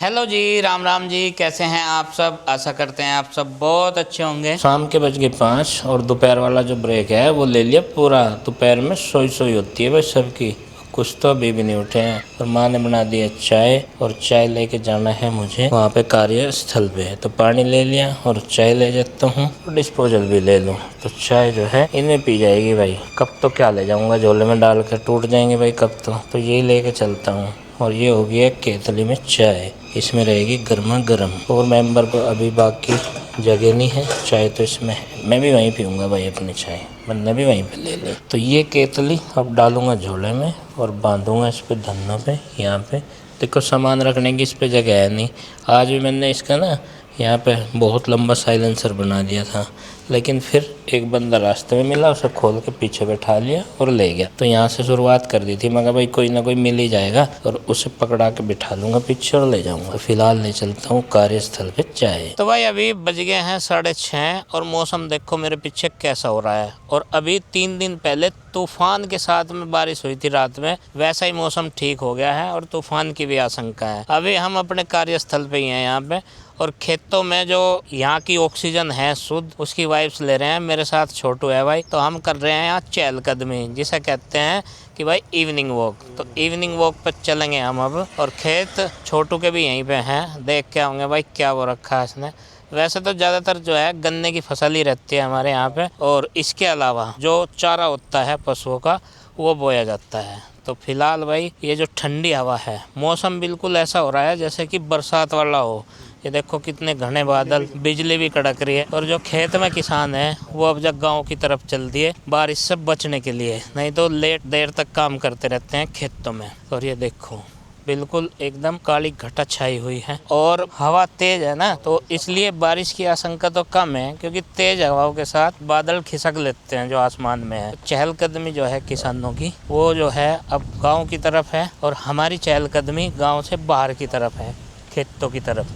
Hello जी, राम राम जी। कैसे हैं आप सब? आशा करते हैं आप सब बहुत अच्छे होंगे। शाम के बज गए 5 और दोपहर वाला जो ब्रेक है वो ले लिया पूरा। दोपहर में सोई सोई होती है बस सबकी। कुछ तो अभी भी नहीं उठे हैं और माँ ने बना दिया चाय और चाय लेके जाना है मुझे वहाँ पे कार्यस्थल पे। तो पानी ले लिया और चाय ले जाता हूँ और डिस्पोजल भी ले लूँ। तो चाय जो है इनमें पी जाएगी भाई। कब तो क्या ले जाऊँगा झोले में डाल कर, टूट जाएंगे भाई कब तो यही लेके चलता हूँ। और ये हो गया केतली में चाय, इसमें रहेगी गर्मा गर्म। और मेंबर को अभी बाकी जगह नहीं है, चाय तो इसमें है। मैं भी वहीं पीऊँगा भाई अपनी चाय, वरना भी वहीं पे ले ले। तो ये केतली अब डालूंगा झोले में और बांधूंगा इस पे धन्नों पे। यहाँ पे देखो सामान रखने की इस पे जगह है नहीं। आज भी मैंने इसका ना यहाँ पे बहुत लंबा साइलेंसर बना दिया था, लेकिन फिर एक बंदा रास्ते में मिला, उसे खोल के पीछे बैठा लिया और ले गया। तो यहाँ से शुरुआत कर दी थी, मगर भाई कोई ना कोई मिल ही जाएगा और उसे पकड़ा के बिठा लूंगा पीछे और ले जाऊंगा। फिलहाल ले चलता हूँ कार्यस्थल पे चाय। तो भाई अभी बज गए हैं 6:30 और मौसम देखो मेरे पीछे कैसा हो रहा है। और अभी 3 दिन पहले तूफान के साथ में बारिश हुई थी रात में, वैसा ही मौसम ठीक हो गया है और तूफान की भी आशंका है। अभी हम अपने कार्यस्थल पे ही हैं यहाँ पे, और खेतों में जो यहाँ की ऑक्सीजन है शुद्ध, उसकी वाइब्स ले रहे हैं। मेरे साथ छोटू है भाई, तो हम कर रहे हैं यहाँ चहलकदमी, जिसे कहते हैं कि भाई इवनिंग वॉक। तो इवनिंग वॉक पर चलेंगे हम अब। और खेत छोटू के भी यहीं पे हैं, देख के आऊँगे भाई क्या वो रखा है इसने। वैसे तो ज़्यादातर जो है गन्ने की फसल ही रहती है हमारे यहाँ पे, और इसके अलावा जो चारा होता है पशुओं का वो बोया जाता है। तो फिलहाल भाई ये जो ठंडी हवा है, मौसम बिल्कुल ऐसा हो रहा है जैसे कि बरसात वाला हो। ये देखो कितने घने बादल, बिजली भी कड़क रही है। और जो खेत में किसान है वो अब जब गाँव की तरफ चल दिए बारिश से बचने के लिए, नहीं तो लेट देर तक काम करते रहते हैं खेतों में। और ये देखो बिल्कुल एकदम काली घटा छाई हुई है और हवा तेज है ना, तो इसलिए बारिश की आशंका तो कम है, क्योंकि तेज हवाओं के साथ बादल खिसक लेते हैं जो आसमान में है। चहलकदमी जो है किसानों की वो जो है अब गाँव की तरफ है, और हमारी चहलकदमी गाँव से बाहर की तरफ है, खेतों की तरफ।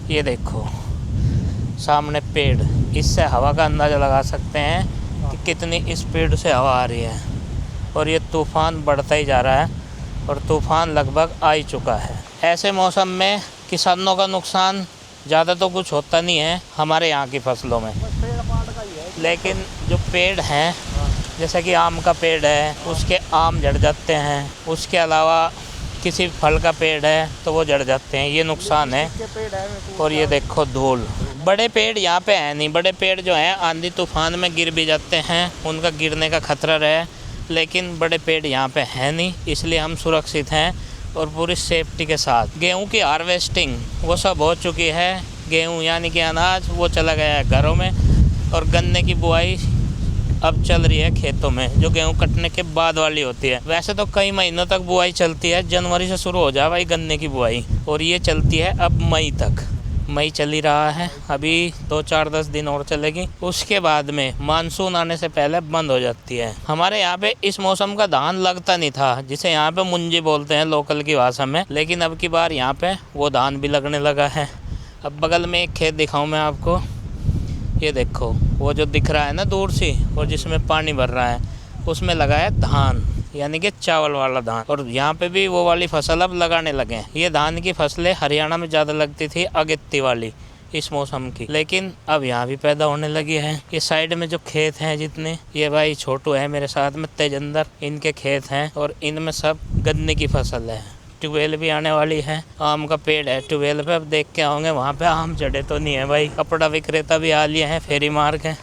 ये देखो सामने पेड़, इससे हवा का अंदाज़ा लगा सकते हैं कि कितनी स्पीड से हवा आ रही है। और ये तूफ़ान बढ़ता ही जा रहा है और तूफ़ान लगभग आ ही चुका है। ऐसे मौसम में किसानों का नुकसान ज़्यादा तो कुछ होता नहीं है हमारे यहाँ की फसलों में, लेकिन जो पेड़ हैं जैसे कि आम का पेड़ है उसके आम झड़ जाते हैं, उसके अलावा किसी फल का पेड़ है तो वो जड़ जाते हैं, ये नुकसान है। और ये देखो धूल। बड़े पेड़ यहाँ पे हैं नहीं, बड़े पेड़ जो हैं आंधी तूफान में गिर भी जाते हैं, उनका गिरने का खतरा रहे, लेकिन बड़े पेड़ यहाँ पे हैं नहीं, इसलिए हम सुरक्षित हैं और पूरी सेफ्टी के साथ। गेहूँ की हार्वेस्टिंग वो सब हो चुकी है, गेहूँ यानी कि अनाज वो चला गया है घरों में, और गन्ने की बुआई अब चल रही है खेतों में, जो गेहूं कटने के बाद वाली होती है। वैसे तो कई महीनों तक बुआई चलती है, जनवरी से शुरू हो जाए भाई गन्ने की बुआई, और ये चलती है अब मई तक। मई चल ही रहा है, अभी 2-4-10 दिन और चलेगी, उसके बाद में मानसून आने से पहले बंद हो जाती है। हमारे यहाँ पे इस मौसम का धान लगता नहीं था, जिसे यहाँ पे मुंजी बोलते हैं लोकल की भाषा में, लेकिन अब की बार यहाँ पे वो धान भी लगने लगा है। अब बगल में एक खेत दिखाऊँ मैं आपको, ये देखो वो जो दिख रहा है ना दूर से और जिसमें पानी भर रहा है, उसमें लगा है धान, यानी कि चावल वाला धान। और यहाँ पे भी वो वाली फसल अब लगाने लगे हैं। ये धान की फसलें हरियाणा में ज़्यादा लगती थी अगेत्ती वाली इस मौसम की, लेकिन अब यहाँ भी पैदा होने लगी है। ये साइड में जो खेत हैं जितने, ये भाई छोटू है मेरे साथ में तेजंदर, इनके खेत हैं और इनमें सब गन्ने की फसल है। ट्यूबवेल भी आने वाली है, आम का पेड़ है ट्यूबवेल पे, अब देख के आओगे वहाँ पे आम जड़े तो नहीं है भाई। कपड़ा विक्रेता भी आ लिए हैं फेरी मार के,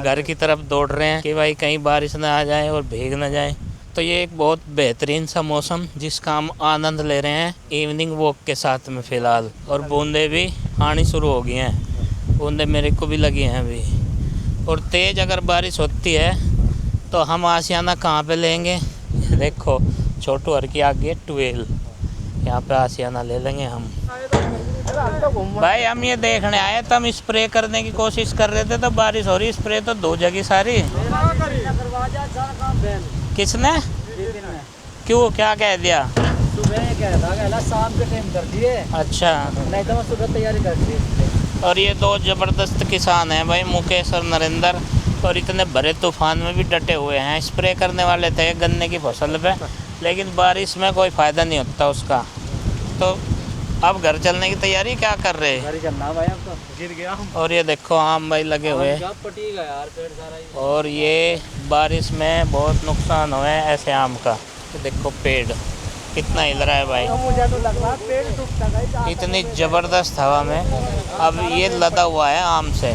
घर की तरफ दौड़ रहे हैं कि भाई कहीं बारिश ना आ जाए और भीग ना जाए। तो ये एक बहुत बेहतरीन सा मौसम जिसका हम आनंद ले रहे हैं इवनिंग वॉक के साथ में फ़िलहाल। और बूंदे भी आनी शुरू हो गई हैं, बूंदे मेरे को भी लगी हैं अभी। और तेज़ अगर बारिश होती है तो हम आशियाना कहाँ पे लेंगे, देखो छोटू हर की आगे ट्यूबवेल, यहाँ पे आशियाना ले लेंगे हम। भाई हम ये देखने आए तो हम स्प्रे करने की कोशिश कर रहे थे, तो बारिश हो रही, स्प्रे तो धो जाएगी सारी। किसने? क्यों, क्या कह दिया? सुबह कह था शाम के टाइम कर दिए। अच्छा, नहीं तो मैं सुबह तैयारी कर दी। और ये दो ज़बरदस्त किसान हैं भाई, मुकेश और नरेंद्र, और इतने भरे तूफान में भी डटे हुए हैं। स्प्रे करने वाले थे गन्ने की फसल पे, लेकिन बारिश में कोई फ़ायदा नहीं होता उसका, तो अब घर चलने की तैयारी क्या कर रहे हैं? घर ही चलना भाई, अब तो गिर गया हम। और ये देखो आम भाई लगे हुए हैं। क्या पटी गया यार पेड़ सारा ही। और ये बारिश में बहुत नुकसान हुए हैं ऐसे आम का। ये देखो पेड़ कितना हिल रहा है भाई, मुझे तो लग रहा पेड़ टूटता गया। इतनी ज़बरदस्त हवा में। अब ये लदा हुआ है आम से,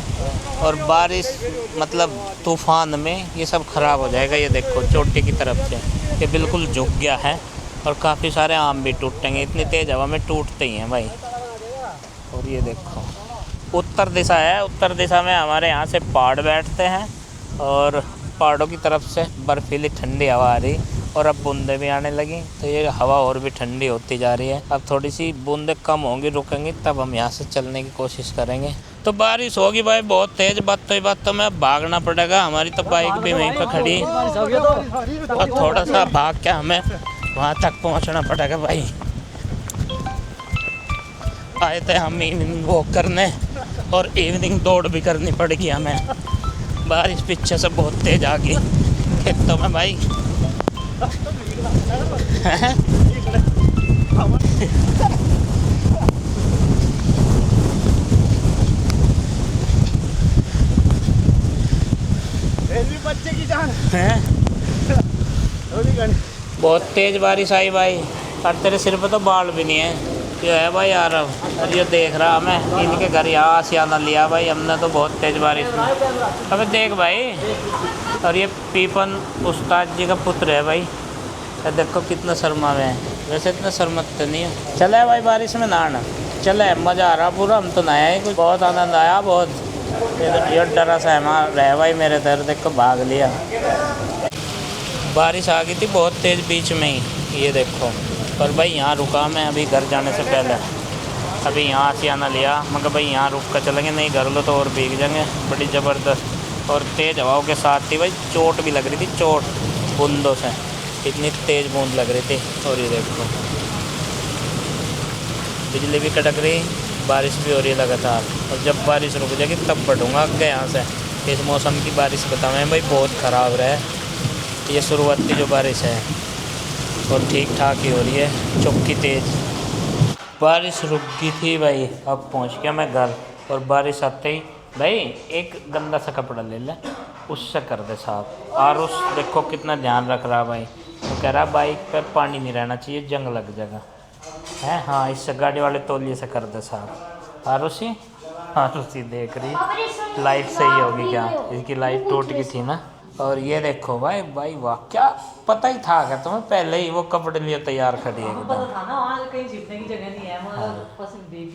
और बारिश मतलब तूफान में ये सब ख़राब हो जाएगा। ये देखो चोटी की तरफ से ये बिल्कुल झुक गया है, और काफ़ी सारे आम भी टूटेंगे, इतनी तेज़ हवा में टूटते ही हैं भाई। और ये देखो उत्तर दिशा है, उत्तर दिशा में हमारे यहाँ से पहाड़ बैठते हैं, और पहाड़ों की तरफ से बर्फीली ठंडी हवा आ रही, और अब बूंदें भी आने लगी, तो ये हवा और भी ठंडी होती जा रही है। अब थोड़ी सी बूंदें कम होंगी, रुकेंगी, तब हम यहाँ से चलने की कोशिश करेंगे। तो बारिश होगी भाई बहुत तेज़, बात तो मैं भागना पड़ेगा, हमारी तो बाइक भी वहीं पर खड़ी, और थोड़ा सा भाग के हमें वहाँ तक पहुँचना पड़ेगा भाई। आए थे हम इवनिंग वॉक करने, और इवनिंग दौड़ भी करनी पड़ेगी हमें। बारिश पीछे से बहुत तेज़ आ गई खेतों में भाई। बच्चे की जान हैं? बहुत तेज़ बारिश आई भाई, और तेरे सिर पे तो बाल भी नहीं है। ये है भाई यार, और ये देख रहा हमें इनके घर यहाँ आसियाना लिया भाई हमने तो बहुत तेज़ बारिश में। अबे देख भाई, और ये पीपन उस्ताद जी का पुत्र है भाई। ये देखो कितना शर्मा में है, वैसे इतना शर्मत तो नहीं है। चले भाई बारिश में नहाना, चले, मज़ा आ रहा पूरा। हम तो नहाया ही कुछ, बहुत आनंद आया बहुत। ये डरा सहमा रहे भाई मेरे दर, देख को भाग लिया। बारिश आ गई थी बहुत तेज़ बीच में ही, ये देखो। और भाई यहाँ रुका मैं अभी घर जाने से पहले, अभी यहाँ से आना लिया, मगर भाई यहाँ रुक कर चलेंगे, नहीं घर लो तो और भीग जाएंगे बड़ी ज़बरदस्त। और तेज़ हवाओं के साथ ही भाई चोट भी लग रही थी, चोट बूंदों से, इतनी तेज़ बूंद लग रही थी। और ये देखो बिजली भी कड़क रही, बारिश भी हो रही लगातार। और जब बारिश रुक जाएगी तब बढ़ूँगा आगे यहाँ से। इस मौसम की बारिश बताएं भाई बहुत ख़राब रहे, ये शुरुआती जो बारिश है, और ठीक ठाक ही हो रही है, चौकी तेज़। बारिश रुक गई थी भाई, अब पहुंच गया मैं घर। और बारिश आते ही भाई एक गंदा सा कपड़ा ले ले, उससे कर दे साफ। और उस देखो कितना ध्यान रख रहा भाई, वो कह रहा बाइक पे पानी नहीं रहना चाहिए, जंग लग जाएगा है। हाँ इससे गाड़ी वाले तौलिए से कर दे साफ। आरुषि देख रही लाइट सही होगी क्या, इसकी लाइट टूट गई थी ना। और ये देखो भाई वाह, क्या पता ही था क्या तुम्हें पहले ही वो कपड़े लिए तैयार खड़ी है एकदम।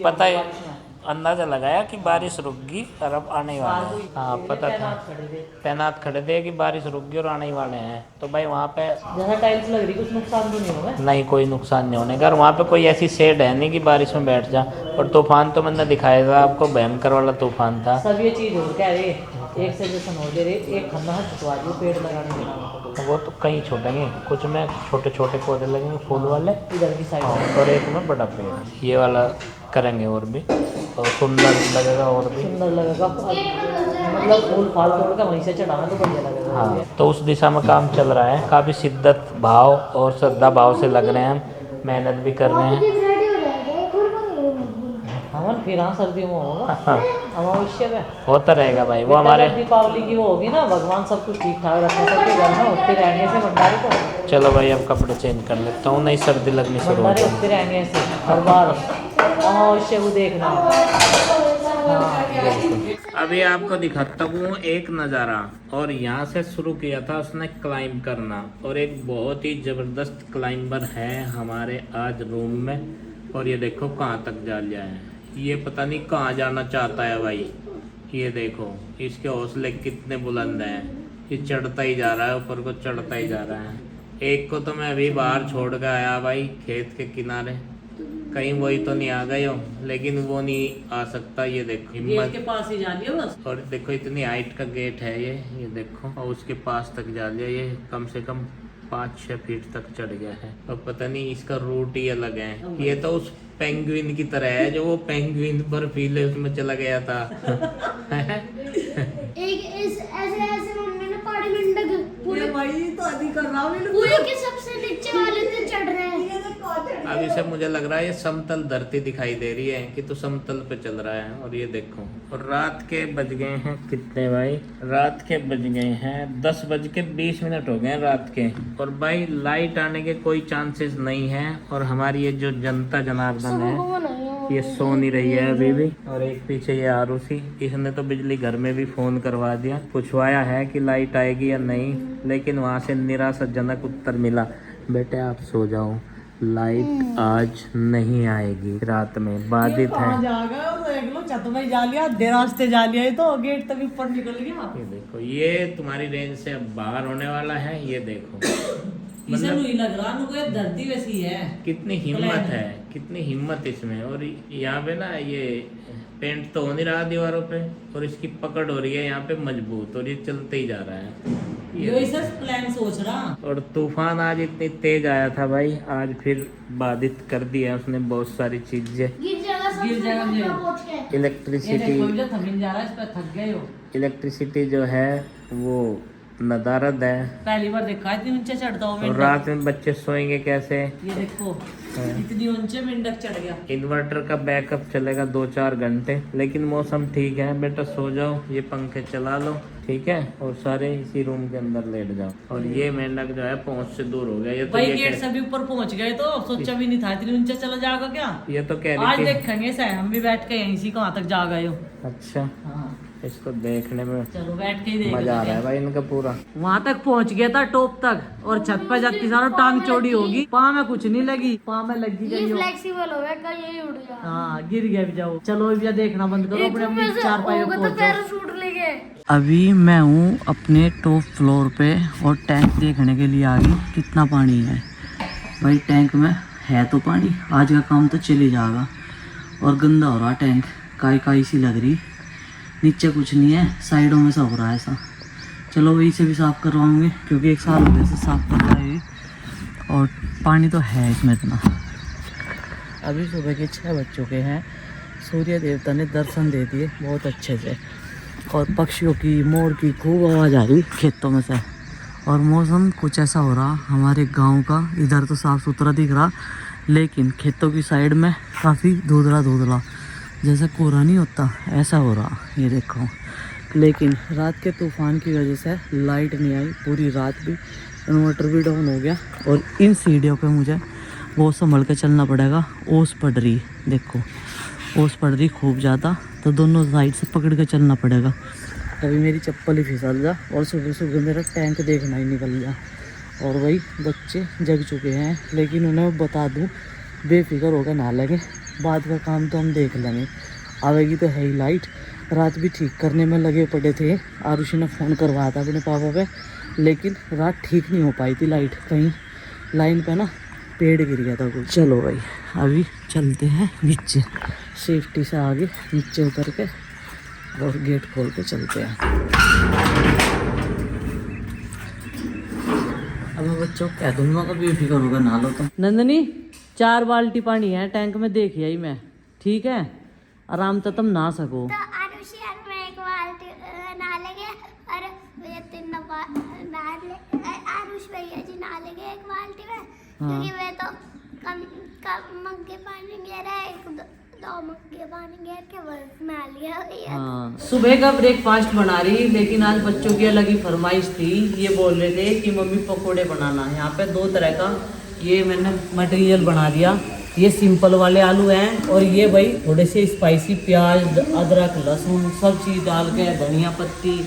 पता ही, अंदाजा लगाया कि बारिश रुक गई और अब आने वाले हैं। हाँ पता था, तैनात खड़े थे कि बारिश रुक गई और आने वाले हैं। तो भाई वहाँ पे जहाँ टाइल्स लग रही कुछ नुकसान तो नहीं होगा? नहीं, कोई नुकसान नहीं होने का। और वहाँ पे कोई ऐसी शेड है नहीं कि बारिश में बैठ जा। और तूफान तो मैंने दिखाया था आपको, भयंकर वाला तूफान था। सब ये चीज़ हो क्या रे, एक सजेशन हो दे रहे, एक खन्ना छुटवा दियो पेड़ लगाने के। वो तो कहीं छूटेंगे, कुछ में छोटे छोटे पौधे लगेंगे फूल वाले इधर की साइड, और एक में बड़ा पेड़, ये वाला करेंगे और भी, और सुंदर लगेगा और भी सुंदर लगेगा। मतलब फूल फाल तोड़ कर वहीं से चढ़ाना तो बढ़िया लगेगा। हाँ, तो उस दिशा में काम चल रहा है, काफ़ी शिद्दत भाव और श्रद्धा भाव से लग रहे हैं हम, मेहनत भी कर रहे हैं। हमन फिर हाँ सर्दियों में होगा, अमावस्या में होता रहेगा भाई, वो हमारे दीपावली की वो होगी ना, भगवान सब कुछ ठीक ठाक रखना, सबके घर में होते रहेंगे ऐसे भंडारे को। चलो भाई अब कपड़े चेंज कर लेता हूँ, नहीं सर्दी लगनी शुरू हो भंडारे गई। होते रहेंगे ऐसे हर बार, अमावस्या को देखना। अभी आपको दिखाता हूँ एक नज़ारा, और यहाँ से शुरू किया था उसने क्लाइंब करना, और एक बहुत ही ज़बरदस्त क्लाइंबर है हमारे आज रूम में। और ये देखो कहाँ तक जा लिया है, ये पता नहीं कहाँ जाना चाहता है भाई। ये देखो इसके हौसले कितने बुलंद हैं, ये चढ़ता ही जा रहा है, ऊपर को चढ़ता ही जा रहा है। एक को तो मैं अभी बाहर छोड़ कर आया भाई खेत के किनारे, कहीं वही तो नहीं आ गए हो, लेकिन वो नहीं आ सकता। ये देखो हिम्मत के पास ही जानिए बस। और देखो इतनी हाइट का गेट है ये देखो, और उसके पास तक जा लिया, ये कम से कम 5-6 फीट तक चढ़ गया है। और पता नहीं इसका रूट ही अलग है, ये तो उस पेंगुइन की तरह है जो वो पेंगुइन बर्फीले उसमें चला गया था। एक ऐसे मम्मी ने पहाड़ी मेंढक पूरे भाई तो अधिक कर रहा हूं, पूरे के सबसे नीचे वाले से चढ़ रहे हैं। अब इसे मुझे लग रहा है ये समतल धरती दिखाई दे रही है कि तो समतल पे चल रहा है। और ये देखो, और रात के बज गए हैं कितने भाई? रात के बज गए हैं 10:20 हो गए हैं रात के। और भाई लाइट आने के कोई चांसेस नहीं है। और हमारी ये जो जनता जनार्दन है ये सो नहीं रही है अभी भी। और एक पीछे ये आरुषि, इसने तो बिजली घर में भी फोन करवा दिया, पूछवाया है कि लाइट आएगी या नहीं, लेकिन वहाँ से निराशाजनक उत्तर मिला, बेटे आप सो जाओ, लाइट आज नहीं आएगी, रात में बाधित है। छत में जा लिया, आधे रास्ते जा लिया, ये तो गेट तक ऊपर निकल गया। ये देखो, ये तुम्हारी रेंज से अब बाहर होने वाला है। ये देखो इसे नहीं लग रहा ये धरती वैसी है। कितनी हिम्मत है, कितनी हिम्मत इसमें। और यहाँ पे ना ये पेंट तो हो नहीं रहा दीवारों पे, और इसकी पकड़ हो रही है यहाँ पे मजबूत, और ये चलते ही जा रहा है। ये इसे प्लान सोच रहा। और तूफान आज इतनी तेज आया था भाई, आज फिर बाधित कर दिया उसने बहुत सारी चीजें। गिर जाएगा इलेक्ट्रिसिटी, थमिन जा रहा है, इस पर थक गए हो। इलेक्ट्रिसिटी जो है वो नदारद है। पहली बार देखा है इतनी ऊंचे चढ़ता हूँ। और रात में बच्चे सोएंगे कैसे? ये देखो इतनी ऊंचे मेंढक चढ़ गया। इन्वर्टर का बैकअप चलेगा 2-4 घंटे, लेकिन मौसम ठीक है, बेटा सो जाओ, ये पंखे चला लो, ठीक है, और सारे इसी रूम के अंदर लेट जाओ। और ये मेंढक जो है पहुंच से दूर हो गया। ये तो भाई गेट से भी ऊपर पहुंच गए, तो सोचा भी नहीं था इतनी ऊंचे चला जाएगा क्या। ये तो कह आज रही थी। देखेंगे सर, हम भी बैठ के यहीं से कहाँ तक जा गए हो। अच्छा, हाँ इसको देखने में चलो बैठ के ही देख मजा आ रहा है भाई इनका पूरा। वहाँ तक पहुँच गया था टॉप तक, और छत पे जाती सारा टांग चौड़ी होगी, पाँव में कुछ नहीं लगी, पाँव में लगी गई। फ्लेक्सिबल हो गया, यही उड़ गया। हाँ गिर गया भी जाओ। चलो भैया देखना बंद करो, अपने अपनी चार पाई पे पहुंच जाओ। पैराशूट लेके अभी मैं हूँ अपने टॉप फ्लोर पे, और टैंक देखने के लिए आ गई कितना पानी है। भाई टैंक में है तो पानी, आज का काम तो चले जाएगा। और गंदा हो रहा टैंक, काई सी लग रही, नीचे कुछ नहीं है, साइडों में सब हो रहा है ऐसा। चलो वही से भी साफ़ करवाऊंगे, क्योंकि 1 साल हो गया से साफ़ कर रहा है, और पानी तो है इसमें इतना। अभी सुबह के 6 बज चुके हैं, सूर्य देवता ने दर्शन दे दिए बहुत अच्छे से, और पक्षियों की, मोर की खूब आवाज़ आ रही खेतों में से। और मौसम कुछ ऐसा हो रहा हमारे गांव का, इधर तो साफ़ सुथरा दिख रहा, लेकिन खेतों की साइड में काफ़ी धुंधला जैसे कोहरा नहीं होता, ऐसा हो रहा। ये देखो, लेकिन रात के तूफान की वजह से लाइट नहीं आई पूरी रात भी, इन्वर्टर भी डाउन हो गया। और इन सीढ़ियों पे मुझे बहुत संभल के चलना पड़ेगा, ओस पड़ रही, देखो ओस पड़ रही खूब ज़्यादा, तो दोनों साइड से पकड़ के चलना पड़ेगा। कभी मेरी चप्पल ही फिसल जा, और सुबह सुबह मेरा टैंक देखना ही निकल जा। और वही बच्चे जग चुके हैं, लेकिन उन्हें बता दूँ बेफिक्र होकर ना लगे, बाद का काम तो हम देख लेंगे, आवेगी तो है ही लाइट। रात भी ठीक करने में लगे पड़े थे, आरुषि ने फ़ोन करवाया था अपने पापा पे, लेकिन रात ठीक नहीं हो पाई थी लाइट, कहीं लाइन पे ना पेड़ गिर गया था कुछ। चलो भाई अभी चलते हैं नीचे, सेफ्टी से आगे नीचे उतर के, और गेट खोल के चलते हैं। अब मैं बच्चों को कह दूंगा कभी बेफिक्र होगा ना लो तुम। नंदनी 4 बाल्टी पानी है टैंक में, देखी आई मैं, ठीक है, आराम से तुम नहा सको। तो आरुषि यार मैं एक बाल्टी नहा लेंगे, और भैया 3 नहा ले, आरुष भैया जी नहा लेंगे एक बाल्टी में, क्योंकि वे तो कम मग्गे पानी घेरा है, 1-2 मग्गे पानी घेर के बस नहा लिया भैया। हाँ, सुबह का ब्रेकफास्ट बना रही, लेकिन आज बच्चों की अलग ही फरमाइश थी। ये बोल रहे थे कि मम्मी पकोड़े बनाना। यहाँ पे 2 तरह का ये मैंने मटेरियल बना दिया, ये सिंपल वाले आलू हैं, और ये भाई थोड़े से स्पाइसी प्याज, अदरक, लहसुन सब चीज़ डाल के, धनिया पत्ती,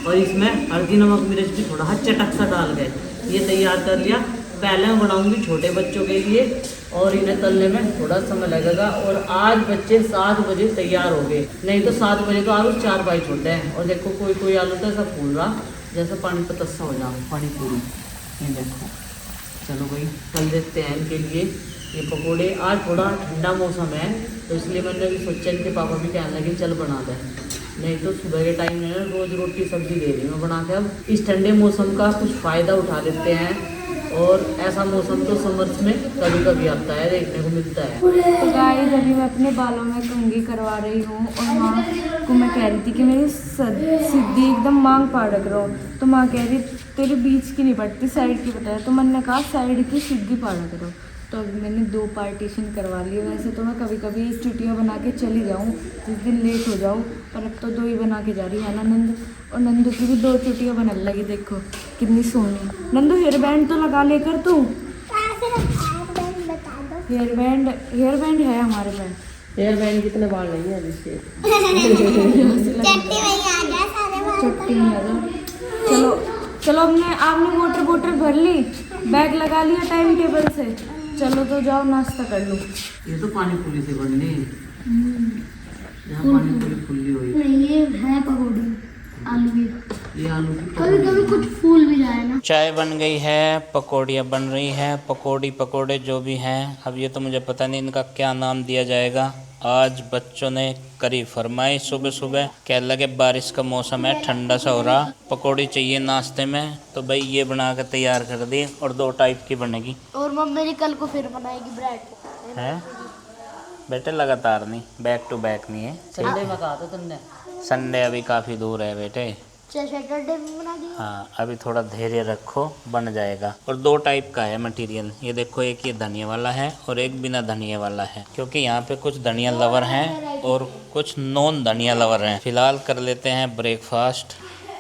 और इसमें हल्दी नमक मिर्च भी थोड़ा चटक सा डाल के ये तैयार कर लिया। पहले मैं बनाऊंगी छोटे बच्चों के लिए, और इन्हें तलने में थोड़ा समय लगेगा। और आज बच्चे 7 बजे तैयार हो गए, नहीं तो 7 बजे तो आलू 4 बाई छोटे हैं। और देखो कोई आलू तो ऐसा फूल रहा जैसे पानी पतस्सा हो जाए, पानी पूरी। ये देखो, चलो भाई तल देते हैं इनके लिए ये पकोड़े। आज थोड़ा ठंडा मौसम है, तो इसलिए मैंने भी सोचा, इनके पापा भी कहने लगे चल बना दें, नहीं तो सुबह के टाइम में रोज़ रोटी सब्जी दे रही हूँ बना के। अब इस ठंडे मौसम का कुछ फ़ायदा उठा लेते हैं, और ऐसा मौसम तो समर्स में कभी कभी आता है, देखने को मिलता है। तो गाइस अभी मैं अपने बालों में कंघी करवा रही हूँ, और माँ को मैं कह रही थी कि मेरी सीधी एकदम मांग पाड़ करो, तो माँ कह रही तेरे बीच की नहीं पड़ती, साइड की बताया, तो मैंने कहा साइड की सीधी पाड़ा करो। तो अभी मैंने 2 पार्टीशन करवा लिए। वैसे तो मैं कभी कभी चुटियाँ बना के चली जाऊँ, जिस दिन लेट हो जाऊँ, पर अब तो 2 ही बना के जा रही है ना नंदू। और नंदू की भी 2 चुटियाँ बनने लगी, देखो कितनी सोनी। नंदू हेयर बैंड तो लगा लेकर तू। हेयर बैंड है हमारे पास। हेयर बैंड कितने बाल नहीं है इसके। चट्टी में आ जाओ। चलो चलो, आपने वाटर भर ली, बैग लगा लिया टाइम टेबल से। चलो तो जाओ नाश्ता कर लो। ये तो पानी पूरी से बननी है। यहाँ पानी पूरी फुल्ली हुई। नहीं, ये है पकौड़ी आलू की। ये आलू की कभी कभी कुछ फूल भी जाए ना। चाय बन गई है, पकौड़ियाँ बन रही हैं, पकौड़े जो भी हैं। अब ये तो मुझे पता नहीं इनका क्या नाम दिया जाएगा। आज बच्चों ने करी फरमाइश सुबह सुबह, कह लगे बारिश का मौसम है, ठंडा सा हो रहा, पकौड़ी चाहिए नाश्ते में, तो भाई ये बना कर तैयार कर दी। और 2 टाइप की बनेगी। और मम्मी ने कल को फिर बनाएगी ब्रेड है बेटे, लगातार नहीं, बैक टू बैक नहीं है। संडे में कहा था तुमने। संडे अभी काफ़ी दूर है बेटे। सैटरडे में बना दी। हाँ, अभी थोड़ा धैर्य रखो, बन जाएगा। और 2 टाइप का है मटेरियल, ये देखो, एक ये धनिया वाला है और एक बिना धनिया वाला है, क्योंकि यहाँ पे कुछ धनिया लवर हैं और कुछ नॉन धनिया लवर हैं। फिलहाल कर लेते हैं ब्रेकफास्ट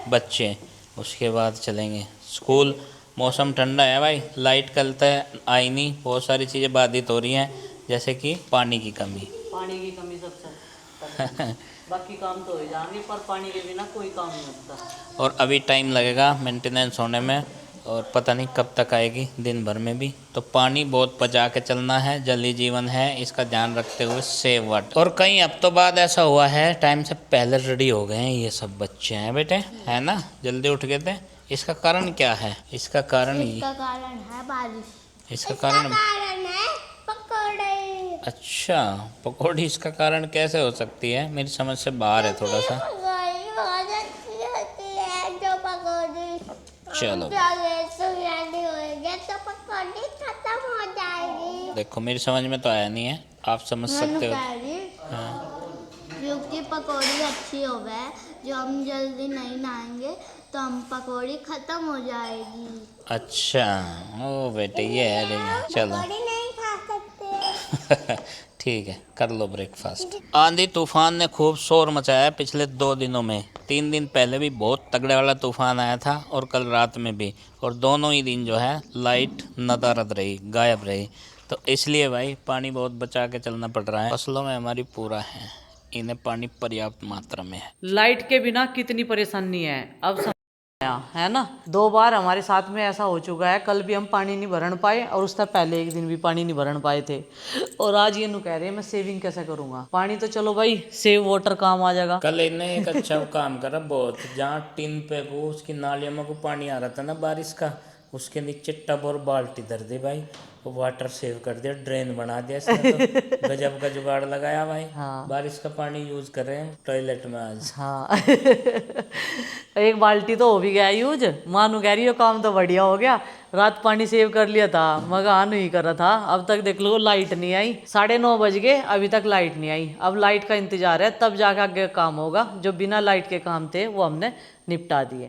बच्चे, उसके बाद चलेंगे स्कूल। मौसम ठंडा है भाई, लाइट कल तक आई नहीं, बहुत सारी चीज़ें बाधित हो रही हैं, जैसे कि पानी की कमी। पानी की कमी सबसे बाकी काम तो हो जाएंगे, पर पानी के बिना कोई काम नहीं होता। और अभी टाइम लगेगा मेंटेनेंस होने में, और पता नहीं कब तक आएगी, दिन भर में भी। तो पानी बहुत बचा के चलना है, जल ही जीवन है, इसका ध्यान रखते हुए सेव वाटर। और कई हफ्तों बाद ऐसा हुआ है, टाइम से पहले रेडी हो गए हैं ये सब बच्चे हैं बेटे, है ना, जल्दी उठ गए थे। इसका कारण क्या है? इसका कारण इसका कारण है बारिश। इसका कारण है पकौड़े। अच्छा, पकौड़ी इसका कारण कैसे हो सकती है? मेरी समझ से बाहर है थोड़ा सा। बहुत अच्छी होती है जो पकौड़ी। चलो होएंगे तो पकौड़ी खत्म हो जाएगी। देखो, मेरी समझ में तो आया नहीं है, आप समझ सकते हो। हाँ। क्योंकि पकौड़ी अच्छी हो गए, जो हम जल्दी नहीं नहाएंगे तो हम पकौड़ी खत्म हो जाएगी। अच्छा, ओ बेटे ये है रे, चलो नहीं खा सकते। ठीक है, कर लो ब्रेकफास्ट। आंधी तूफान ने खूब शोर मचाया पिछले 2 दिनों में। 3 दिन पहले भी बहुत तगड़े वाला तूफान आया था और कल रात में भी, और दोनों ही दिन जो है लाइट नदारद रही, गायब रही। तो इसलिए भाई पानी बहुत बचा के चलना पड़ रहा है। फसलों में हमारी पूरा है, इन्हें पानी पर्याप्त मात्रा में है। लाइट के बिना कितनी परेशानी है, अब है ना। 2 बार हमारे साथ में ऐसा हो चुका है। कल भी हम पानी नहीं भरन पाए और उससे पहले एक दिन भी पानी नहीं भरन पाए थे। और आज ये नु कह रहे हैं मैं सेविंग कैसे करूंगा पानी। तो चलो भाई, सेव वाटर काम आ जाएगा। कल इन्हें एक अच्छा काम करा बहुत, जहाँ टिन पे को उसकी नालियों में को पानी आ रहा था ना बारिश का, उसके नीचे टब और बाल्टी धर दी भाई, वो वाटर सेव कर दिया, ड्रेन बना दिया इसने। तो गजब का जुगाड़ लगाया भाई। हाँ। बारिश का पानी यूज कर रहे हैं टॉयलेट में आज। हाँ एक बाल्टी तो हो भी गया यूज। मानू कह रही है काम तो बढ़िया हो गया, रात पानी सेव कर लिया था, मगर नहीं कर रहा था। अब तक देख लो लाइट नहीं आई, 9:30 बज गए, अभी तक लाइट नहीं आई। अब लाइट का इंतजार है, तब जाकर आगे काम होगा। जो बिना लाइट के काम थे वो हमने निपटा दिए।